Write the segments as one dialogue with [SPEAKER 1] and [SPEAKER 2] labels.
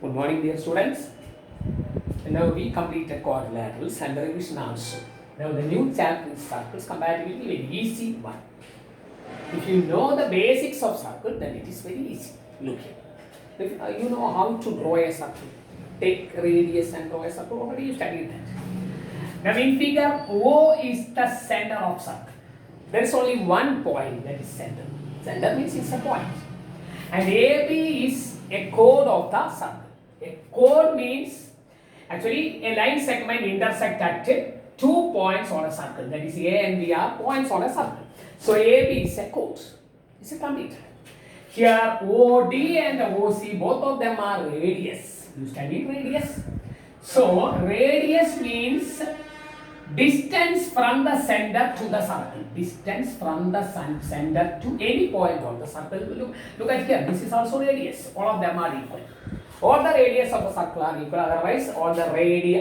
[SPEAKER 1] Good morning, dear students. Now we completed quadrilaterals and the revision also. Now the new chapter is circles, comparatively very easy one. If you know the basics of circle, then it is very easy. Look here. If you know how to draw a circle, take radius and draw a circle. Already you studied that. Now in figure, O is the center of circle. There is only one point, that is center. Center means it's a point. And AB is a chord of the circle. A chord means actually a line segment intersect at 2 points on a circle. That is A and B are points on a circle. So AB is a chord. It's a complete. Here OD and OC, both of them are radius. You studied radius. So radius means distance from the center to the circle. Distance from the center to any point on the circle. Look at here. This is also radius. All of them are equal. All the radius of the circle are equal. Otherwise, all the radii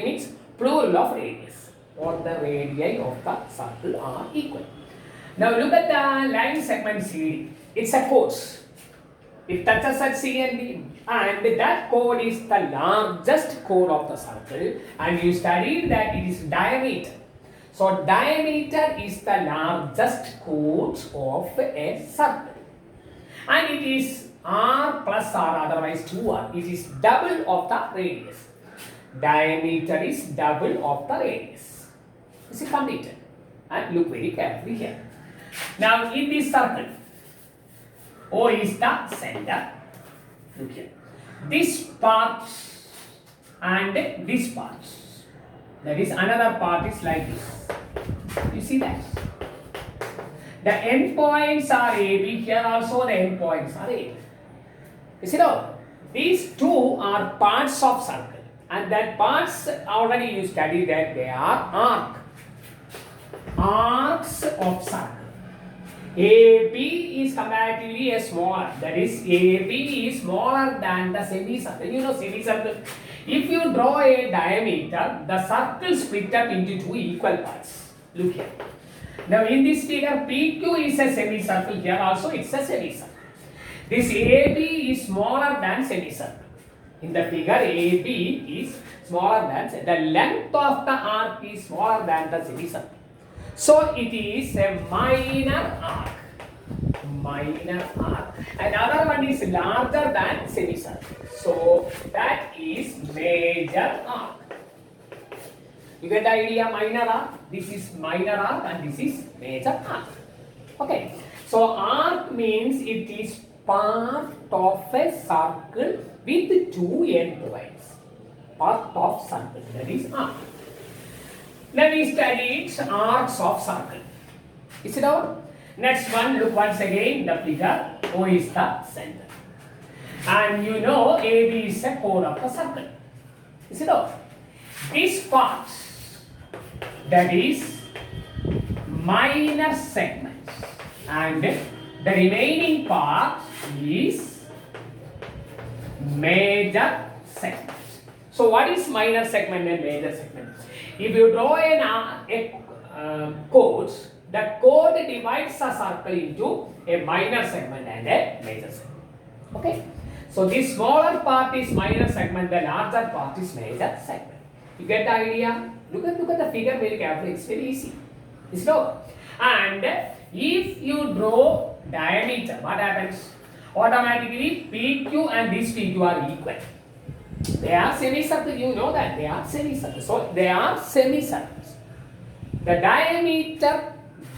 [SPEAKER 1] means plural of radius. All the radii of the circle are equal. Now look at the line segment CD. It's a chord. It touches at C and D, and that chord is the largest chord of the circle, and you studied that it is diameter. So diameter is the largest chord of a circle, and it is R plus R, otherwise 2R. It is double of the radius. Diameter is double of the radius. Is it completed? And look very carefully here. Now in this circle, O is the center. Look here. This part and this part. That is another part is like this. You see that? The endpoints are AB. Here also the endpoints are AB. You see now? These two are parts of circle. And that parts already you studied that they are arcs of circle. AB is comparatively a smaller. That is, AB is smaller than the semicircle. You know semicircle. If you draw a diameter, the circle split up into two equal parts. Look here. Now in this figure, PQ is a semicircle. Here also it's a semicircle. This AB is smaller than semicircle. In the figure, AB is smaller than the length of the arc is smaller than the semicircle. So it is a minor arc. Minor arc. And other one is larger than semicircle. So that is major arc. You get the idea? Minor arc. This is minor arc and this is major arc. Okay. So arc means it is part of a circle with two endpoints. Part of circle. That is arc. Then we studied arcs of circle. Is it out? Next one, look once again the figure. O is the center. And you know AB is a chord of the circle. Is it out? This part, that is minor segment. And the remaining part is major segment. So what is minor segment and major segment? If you draw a chord, the chord divides a circle into a minor segment and a major segment. Okay? So this smaller part is minor segment, the larger part is major segment. You get the idea? Look at the figure very carefully. It's very easy. It's slow. And if you draw diameter, what happens? Automatically PQ and this PQ are equal. They are semicircles, you know that they are semicircles. So they are semicircles. The diameter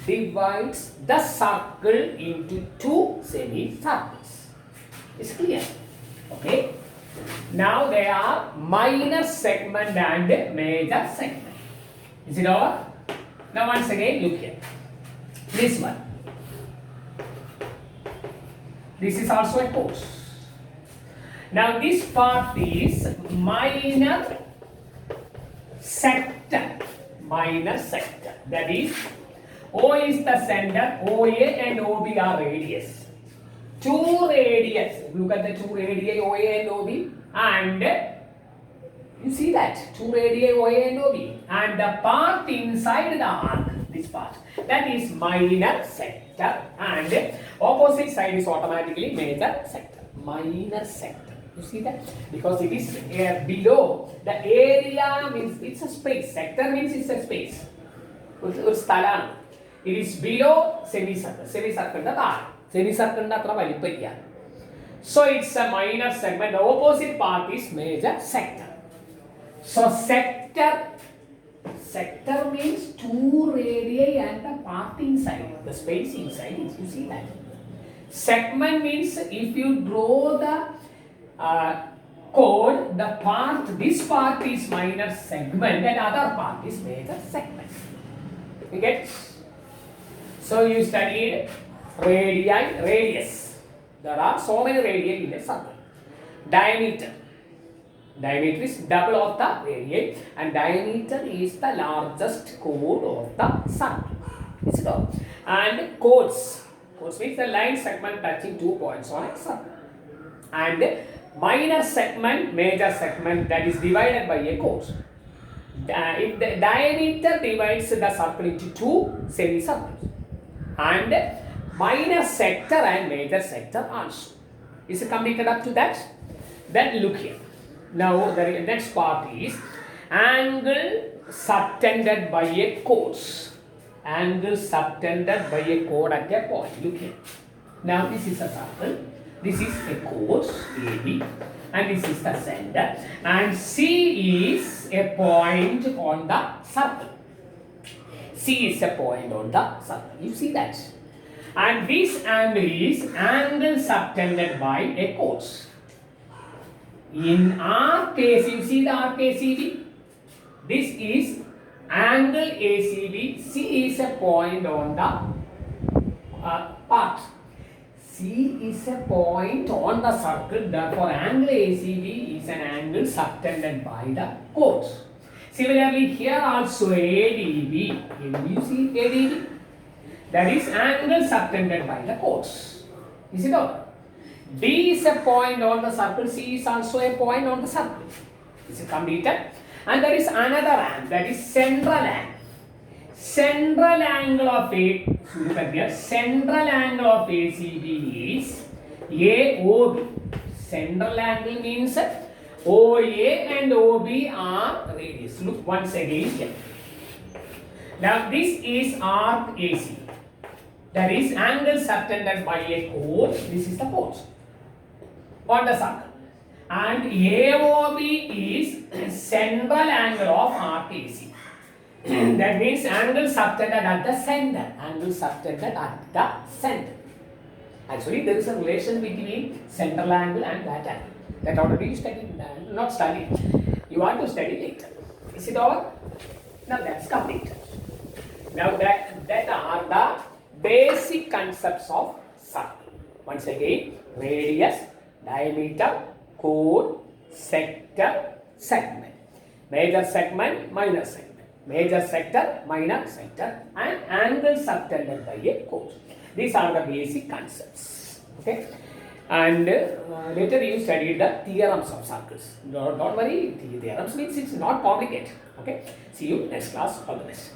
[SPEAKER 1] divides the circle into two semicircles. It's clear. Okay. Now they are minor segment and major segment. Is it over? Now once again look here. This one. This is also a chord. Now this part is minor sector. Minor sector. That is, O is the center, OA and OB are radius. Two radius. Look at the two radii, OA and OB. And you see that? Two radii, OA and OB. And the part inside the arc, this part, that is minor sector. And opposite side is automatically major sector. Minor sector. You see that? Because it is below the area means it's a space. Sector means it's a space. It is below semicircle. Semicircle so it's a minor segment. The opposite part is major sector. So sector means two radii and the part inside, the space inside. You see that? Segment means if you draw the chord, this part is minor segment and other part is major segment. You get? So you studied radii, radius. There are so many radii in a circle. Diameter. Diameter is double of the radii and diameter is the largest chord of the circle. Is it all? And chords. Chords means the line segment touching 2 points on a circle. And minor segment, major segment, that is divided by a chord. If the diameter divides the circle into two semicircles. And minor sector and major sector also. Is it completed up to that? Then look here. Now the next part is angle subtended by a chord. Angle subtended by a chord at a point. Look here. Now this is a circle. This is a chord AB and this is the center. And C is a point on the circle. C is a point on the circle. You see that? And this angle is angle subtended by a chord. In our case, you see the RKCB. This is angle ACB. C is a point on the part. C is a point on the circle. Therefore, angle ACB is an angle subtended by the chord. Similarly, here also ADB. You see ADB? That is angle subtended by the chords. Is it all? D is a point on the circle. C is also a point on the circle. Is it completed? And there is another angle. That is central angle. Central angle of A. Look at here. Central angle of ACB is AOB. Central angle means OA and OB are radius. Look once again here. Now this is arc AC. That is angle subtended by a chord. This is the chord on the circle. And AOB is central angle of arc AC. That means angle subtended at the center. Angle subtended at the center. Actually, there is a relation between central angle and that angle. That already you studied, not studied. You want to study later. Is it all? Now that's complete. Now that are the basic concepts of circle. Once again, radius, diameter, chord, sector, segment. Major segment, minor segment. Major sector, minor sector, and angle subtended by a chord. These are the basic concepts. Okay. And later you studied the theorems of circles. Don't worry, theorems means it's not complicated. Okay. See you next class. All the best.